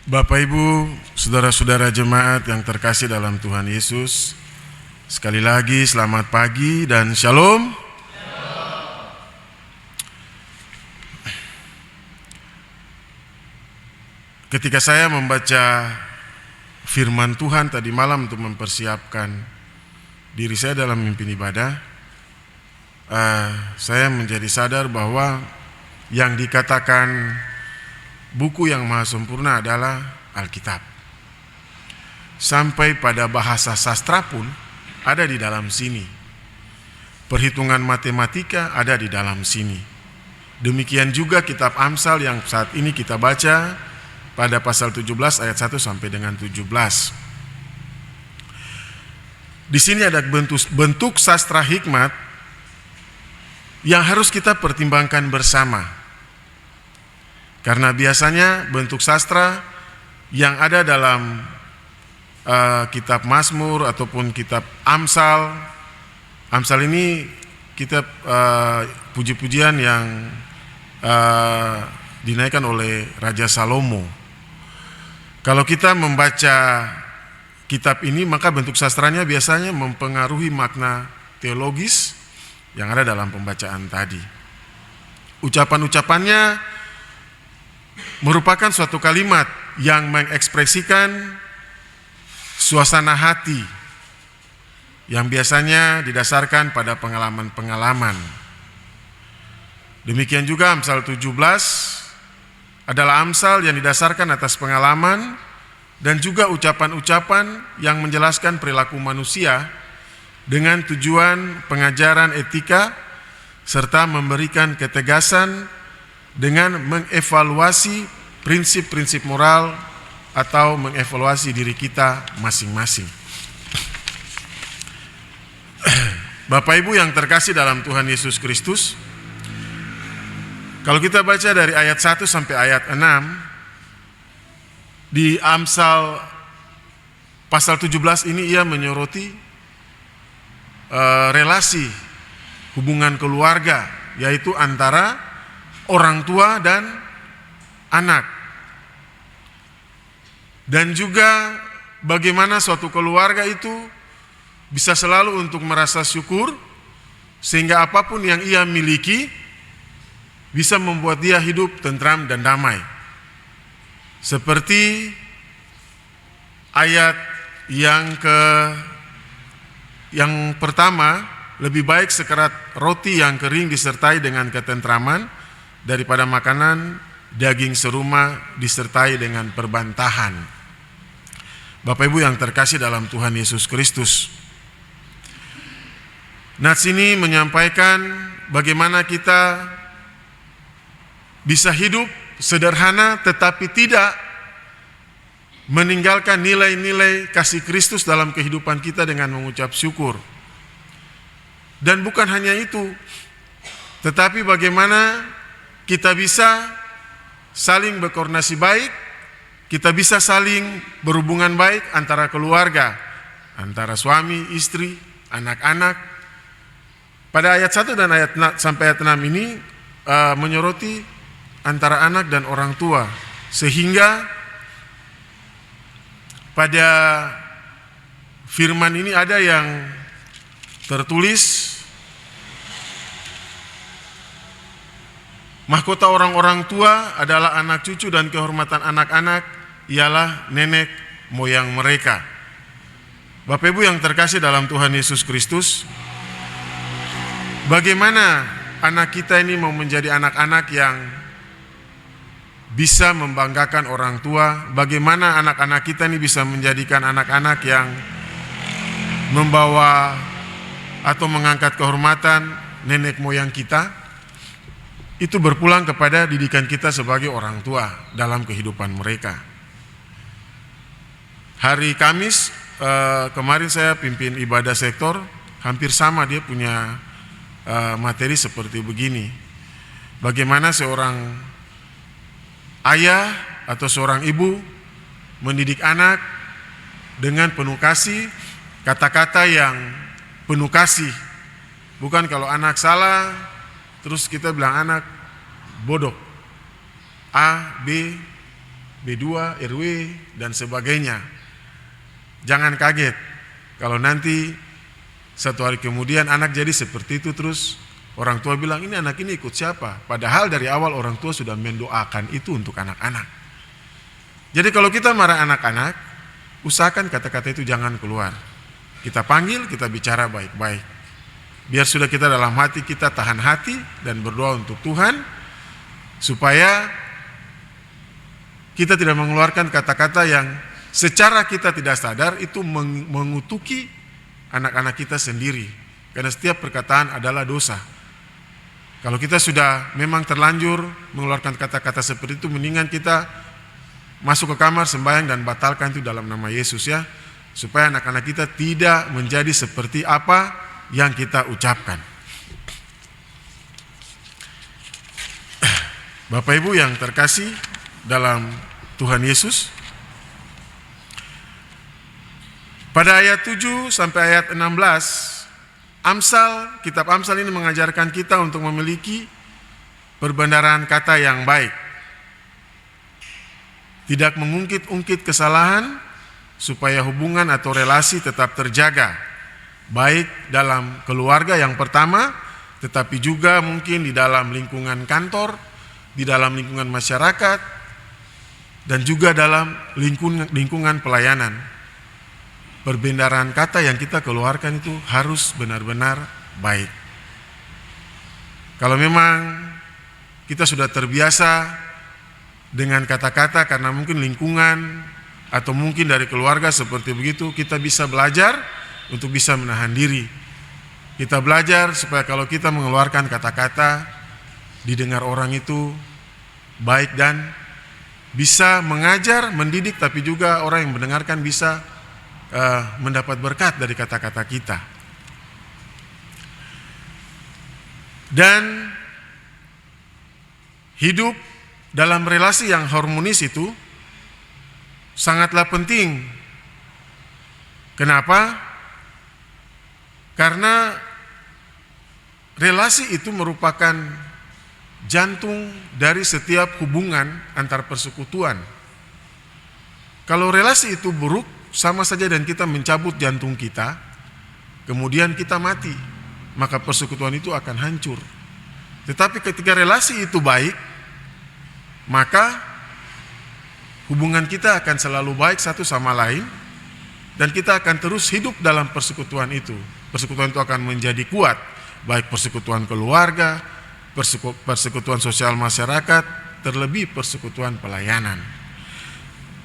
Bapak Ibu, saudara-saudara jemaat yang terkasih dalam Tuhan Yesus, sekali lagi selamat pagi dan shalom. Ketika saya membaca firman Tuhan tadi malam untuk mempersiapkan diri saya dalam memimpin ibadah, saya menjadi sadar bahwa yang dikatakan buku yang maha sempurna adalah Alkitab. Sampai pada bahasa sastra pun ada di dalam sini. Perhitungan matematika ada di dalam sini. Demikian juga kitab Amsal yang saat ini kita baca pada pasal 17 ayat 1 sampai dengan 17. Di sini ada bentuk sastra hikmat yang harus kita pertimbangkan bersama. Karena biasanya bentuk sastra yang ada dalam kitab Mazmur ataupun kitab Amsal ini kitab puji-pujian yang dinaikkan oleh Raja Salomo. Kalau kita membaca kitab ini, maka bentuk sastranya biasanya mempengaruhi makna teologis yang ada dalam pembacaan tadi. Ucapan-ucapannya merupakan suatu kalimat yang mengekspresikan suasana hati yang biasanya didasarkan pada pengalaman-pengalaman. Demikian juga Amsal 17 adalah Amsal yang didasarkan atas pengalaman dan juga ucapan-ucapan yang menjelaskan perilaku manusia dengan tujuan pengajaran etika serta memberikan ketegasan dengan mengevaluasi prinsip-prinsip moral atau mengevaluasi diri kita masing-masing. Bapak Ibu yang terkasih dalam Tuhan Yesus Kristus, kalau kita baca dari ayat 1 sampai ayat 6 di Amsal pasal 17 ini ia menyoroti relasi hubungan keluarga, yaitu antara orang tua dan anak. Dan juga bagaimana suatu keluarga itu bisa selalu untuk merasa syukur sehingga apapun yang ia miliki bisa membuat dia hidup tentram dan damai. Seperti ayat yang pertama, lebih baik sekerat roti yang kering disertai dengan ketentraman daripada makanan daging seruma disertai dengan perbantahan. Bapak Ibu yang terkasih dalam Tuhan Yesus Kristus, nats ini menyampaikan bagaimana kita bisa hidup sederhana tetapi tidak meninggalkan nilai-nilai kasih Kristus dalam kehidupan kita dengan mengucap syukur. Dan bukan hanya itu, tetapi bagaimana kita bisa saling berkoordinasi baik, kita bisa saling berhubungan baik antara keluarga, antara suami, istri, anak-anak. Pada ayat 1 dan ayat sampai ayat 6 ini menyoroti antara anak dan orang tua, sehingga pada firman ini ada yang tertulis, mahkota orang-orang tua adalah anak cucu dan kehormatan anak-anak ialah nenek moyang mereka. Bapak Ibu yang terkasih dalam Tuhan Yesus Kristus, bagaimana anak kita ini mau menjadi anak-anak yang bisa membanggakan orang tua? Bagaimana anak-anak kita ini bisa menjadikan anak-anak yang membawa atau mengangkat kehormatan nenek moyang kita? Itu berpulang kepada didikan kita sebagai orang tua dalam kehidupan mereka. Hari Kamis kemarin saya pimpin ibadah sektor, hampir sama dia punya materi seperti begini. Bagaimana seorang ayah atau seorang ibu mendidik anak dengan penuh kasih, kata-kata yang penuh kasih. Bukan kalau anak salah terus kita bilang anak bodoh, A, B, B2, RW, dan sebagainya. Jangan kaget kalau nanti satu hari kemudian anak jadi seperti itu, terus orang tua bilang, ini anak ini ikut siapa? Padahal dari awal orang tua sudah mendoakan itu untuk anak-anak. Jadi kalau kita marah anak-anak, usahakan kata-kata itu jangan keluar. Kita panggil, kita bicara baik-baik. Biar sudah kita dalam hati, kita tahan hati dan berdoa untuk Tuhan, supaya kita tidak mengeluarkan kata-kata yang secara kita tidak sadar itu mengutuki anak-anak kita sendiri. Karena setiap perkataan adalah dosa. Kalau kita sudah memang terlanjur mengeluarkan kata-kata seperti itu, mendingan kita masuk ke kamar, sembahyang, dan batalkan itu dalam nama Yesus ya. Supaya anak-anak kita tidak menjadi seperti apa yang kita ucapkan. Bapak Ibu yang terkasih dalam Tuhan Yesus, pada ayat 7 sampai ayat 16, Amsal, kitab Amsal ini mengajarkan kita untuk memiliki perbendaharaan kata yang baik. Tidak mengungkit-ungkit kesalahan, supaya hubungan atau relasi tetap terjaga. Baik dalam keluarga yang pertama, tetapi juga mungkin di dalam lingkungan kantor, di dalam lingkungan masyarakat, dan juga dalam lingkungan pelayanan. Perbendaharaan kata yang kita keluarkan itu harus benar-benar baik. Kalau memang kita sudah terbiasa dengan kata-kata karena mungkin lingkungan atau mungkin dari keluarga seperti begitu, kita bisa belajar untuk bisa menahan diri. Kita belajar supaya kalau kita mengeluarkan kata-kata, didengar orang itu baik dan bisa mengajar, mendidik, tapi juga orang yang mendengarkan bisa mendapat berkat dari kata-kata kita. Dan hidup dalam relasi yang harmonis itu sangatlah penting. Kenapa? Karena relasi itu merupakan jantung dari setiap hubungan antar persekutuan. Kalau relasi itu buruk, sama saja dan kita mencabut jantung kita, kemudian kita mati, maka persekutuan itu akan hancur. Tetapi ketika relasi itu baik, maka hubungan kita akan selalu baik satu sama lain, dan kita akan terus hidup dalam persekutuan itu. Persekutuan itu akan menjadi kuat, baik persekutuan keluarga, persekutuan sosial masyarakat, terlebih persekutuan pelayanan.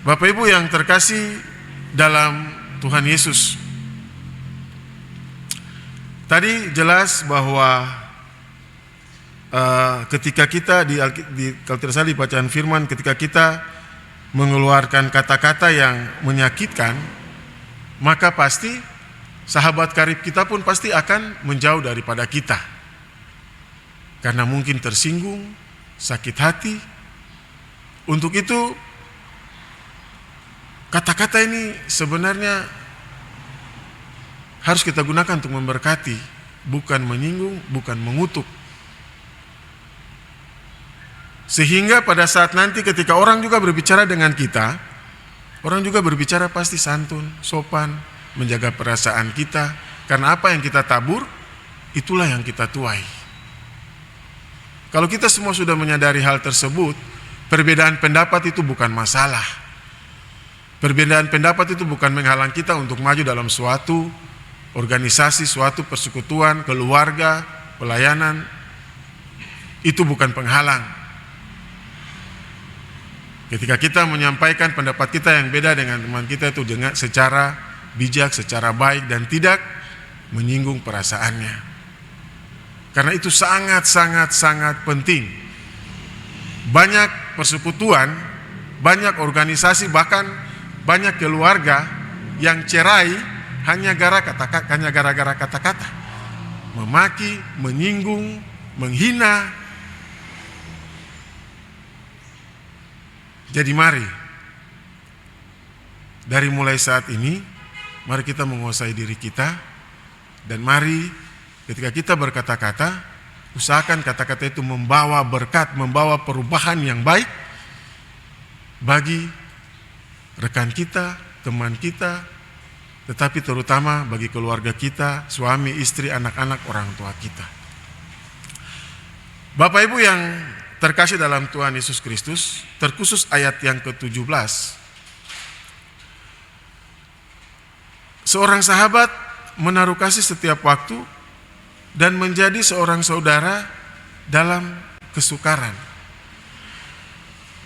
Bapak Ibu yang terkasih dalam Tuhan Yesus, tadi jelas bahwa ketika kita kalau tidak salah di bacaan firman, ketika kita mengeluarkan kata-kata yang menyakitkan, maka pasti sahabat karib kita pun pasti akan menjauh daripada kita, karena mungkin tersinggung, sakit hati. Untuk itu kata-kata ini sebenarnya harus kita gunakan untuk memberkati, bukan menyinggung, bukan mengutuk. Sehingga pada saat nanti ketika orang juga berbicara dengan kita, orang juga berbicara pasti santun, sopan, menjaga perasaan kita. Karena apa yang kita tabur, itulah yang kita tuai. Kalau kita semua sudah menyadari hal tersebut, perbedaan pendapat itu bukan masalah. Perbedaan pendapat itu bukan menghalang kita untuk maju dalam suatu organisasi, suatu persekutuan, keluarga, pelayanan. Itu bukan penghalang. Ketika kita menyampaikan pendapat kita yang beda dengan teman kita itu dengan secara bijak, secara baik, dan tidak menyinggung perasaannya. Karena itu sangat penting. Banyak persekutuan, banyak organisasi, bahkan banyak keluarga yang cerai hanya gara-gara kata-kata, memaki, menyinggung, menghina. Jadi mari, dari mulai saat ini, mari kita menguasai diri kita, dan mari ketika kita berkata-kata, usahakan kata-kata itu membawa berkat, membawa perubahan yang baik, bagi rekan kita, teman kita, tetapi terutama bagi keluarga kita, suami, istri, anak-anak, orang tua kita. Bapak Ibu yang terkasih dalam Tuhan Yesus Kristus, terkhusus ayat yang ke-17. Seorang sahabat menaruh kasih setiap waktu dan menjadi seorang saudara dalam kesukaran.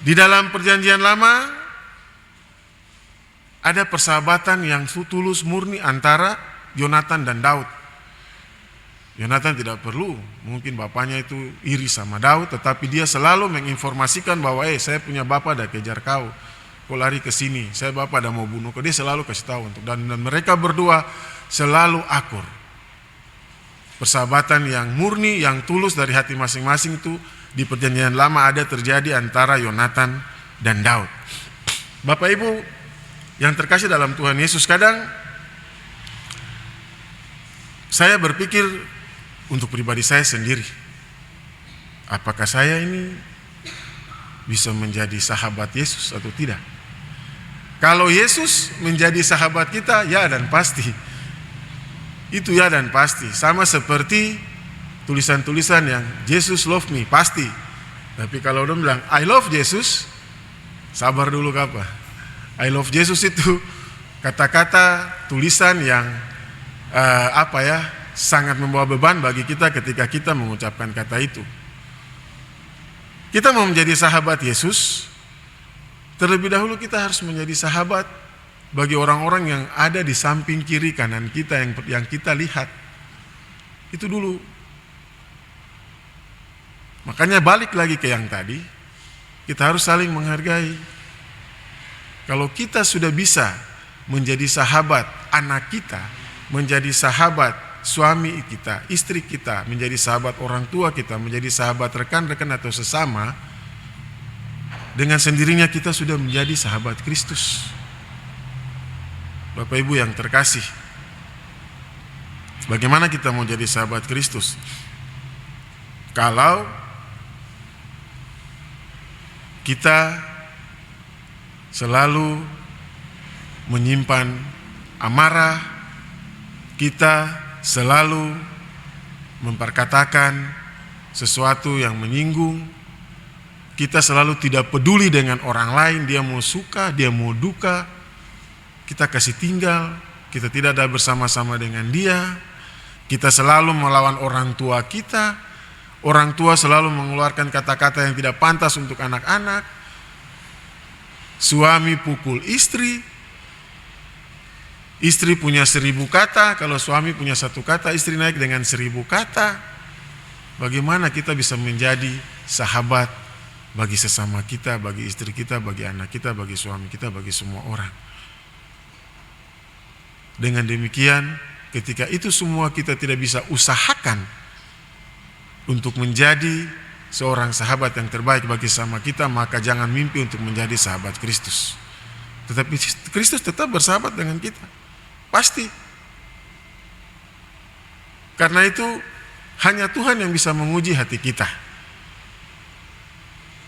Di dalam perjanjian lama ada persahabatan yang tulus murni antara Yonatan dan Daud. Yonatan tidak perlu, mungkin bapaknya itu iri sama Daud, tetapi dia selalu menginformasikan bahwa saya punya bapak dah kejar kau lari ke sini, saya bapak dah mau bunuh kau. Dia selalu kasih tahu dan mereka berdua selalu akur. Persahabatan yang murni, yang tulus dari hati masing-masing itu di perjanjian lama ada terjadi antara Yonatan dan Daud. Bapak Ibu yang terkasih dalam Tuhan Yesus, kadang saya berpikir untuk pribadi saya sendiri, apakah saya ini bisa menjadi sahabat Yesus atau tidak? Kalau Yesus menjadi sahabat kita, ya dan pasti. Itu ya dan pasti. Sama seperti tulisan-tulisan yang Jesus love me, pasti. Tapi kalau orang bilang I love Jesus, sabar dulu apa? I love Jesus itu kata-kata tulisan yang sangat membawa beban bagi kita ketika kita mengucapkan kata itu. Kita mau menjadi sahabat Yesus, terlebih dahulu kita harus menjadi sahabat bagi orang-orang yang ada di samping kiri kanan kita yang kita lihat. Itu dulu. Makanya balik lagi ke yang tadi, kita harus saling menghargai. Kalau kita sudah bisa menjadi sahabat anak kita, menjadi sahabat suami kita, istri kita, menjadi sahabat orang tua kita, menjadi sahabat rekan-rekan atau sesama, dengan sendirinya kita sudah menjadi sahabat Kristus. Bapak Ibu yang terkasih, bagaimana kita mau jadi sahabat Kristus? Kalau kita selalu menyimpan amarah, kita selalu memperkatakan sesuatu yang menyinggung, kita selalu tidak peduli dengan orang lain, dia mau suka, dia mau duka, kita kasih tinggal, kita tidak ada bersama-sama dengan dia, kita selalu melawan orang tua kita, orang tua selalu mengeluarkan kata-kata yang tidak pantas untuk anak-anak, suami pukul istri, istri punya 1000 kata, kalau suami punya 1 kata, istri naik dengan 1000 kata. Bagaimana kita bisa menjadi sahabat bagi sesama kita, bagi istri kita, bagi anak kita, bagi suami kita, bagi semua orang. Dengan demikian, ketika itu semua kita tidak bisa usahakan untuk menjadi seorang sahabat yang terbaik bagi sesama kita, maka jangan mimpi untuk menjadi sahabat Kristus. Tetapi Kristus tetap bersahabat dengan kita. Pasti. Karena itu hanya Tuhan yang bisa menguji hati kita.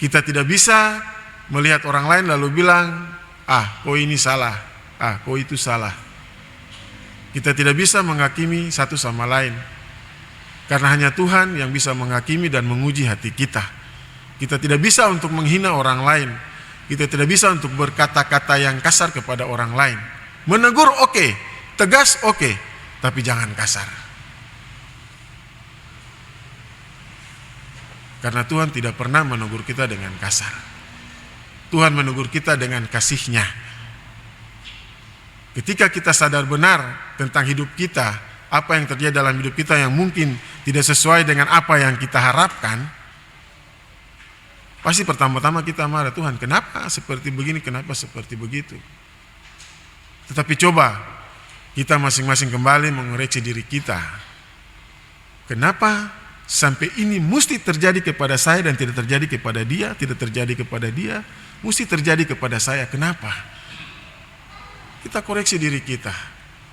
Kita tidak bisa melihat orang lain lalu bilang, kau ini salah, kau itu salah. Kita tidak bisa menghakimi satu sama lain. Karena hanya Tuhan yang bisa menghakimi dan menguji hati kita. Kita tidak bisa untuk menghina orang lain. Kita tidak bisa untuk berkata-kata yang kasar kepada orang lain. Menegur oke, tegas oke, tapi jangan kasar. Karena Tuhan tidak pernah menegur kita dengan kasar. Tuhan menegur kita dengan kasih-Nya. Ketika kita sadar benar tentang hidup kita, apa yang terjadi dalam hidup kita yang mungkin tidak sesuai dengan apa yang kita harapkan, pasti pertama-tama kita marah, Tuhan kenapa seperti begini, kenapa seperti begitu. Tetapi coba kita masing-masing kembali mengoreksi diri kita. Kenapa sampai ini mesti terjadi kepada saya dan tidak terjadi kepada dia, tidak terjadi kepada dia, mesti terjadi kepada saya, kenapa? Kita koreksi diri kita,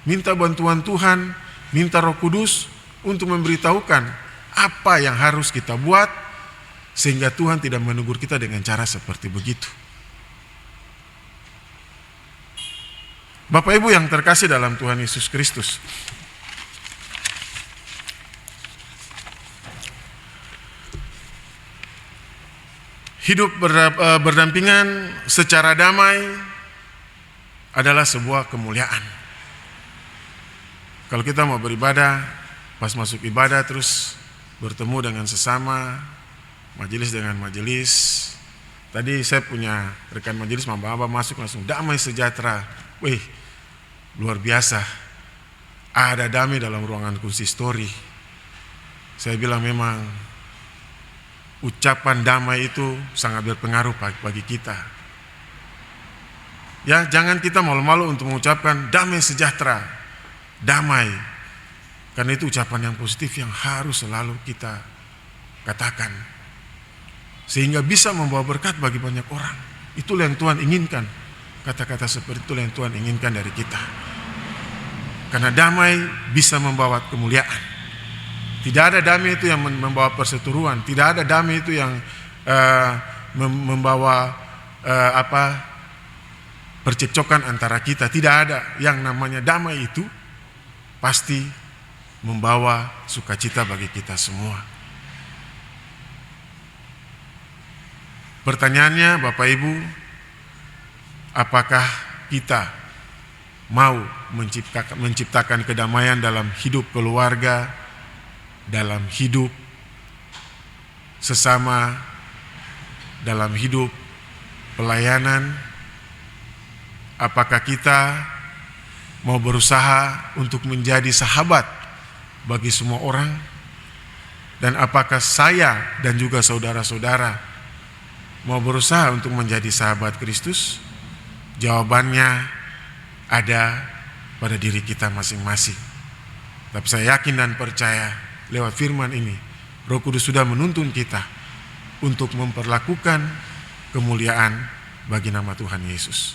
minta bantuan Tuhan, minta Roh Kudus untuk memberitahukan apa yang harus kita buat sehingga Tuhan tidak menegur kita dengan cara seperti begitu. Bapak Ibu yang terkasih dalam Tuhan Yesus Kristus, hidup berdampingan secara damai adalah sebuah kemuliaan. Kalau kita mau beribadah, pas masuk ibadah terus bertemu dengan sesama, majelis dengan majelis. Tadi saya punya rekan majelis, Mamba masuk langsung damai sejahtera. Wih, luar biasa. Ada damai dalam ruangan konsistori. Saya bilang memang ucapan damai itu sangat berpengaruh bagi kita. Ya, jangan kita malu-malu untuk mengucapkan damai sejahtera, damai. Karena itu ucapan yang positif yang harus selalu kita katakan. Sehingga bisa membawa berkat bagi banyak orang. Itulah yang Tuhan inginkan. Kata-kata seperti itulah yang Tuhan inginkan dari kita. Karena damai bisa membawa kemuliaan. Tidak ada damai itu yang membawa perseteruan. Tidak ada damai itu yang membawa percekcokan antara kita. Tidak ada. Yang namanya damai itu pasti membawa sukacita bagi kita semua. Pertanyaannya, Bapak Ibu, apakah kita mau menciptakan kedamaian dalam hidup keluarga, dalam hidup sesama, dalam hidup pelayanan? Apakah kita mau berusaha untuk menjadi sahabat bagi semua orang? Dan apakah saya dan juga saudara-saudara mau berusaha untuk menjadi sahabat Kristus? Jawabannya ada pada diri kita masing-masing. Tapi saya yakin dan percaya lewat firman ini, Roh Kudus sudah menuntun kita untuk memperlakukan kemuliaan bagi nama Tuhan Yesus.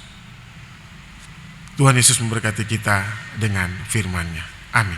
Tuhan Yesus memberkati kita dengan firman-Nya. Amin.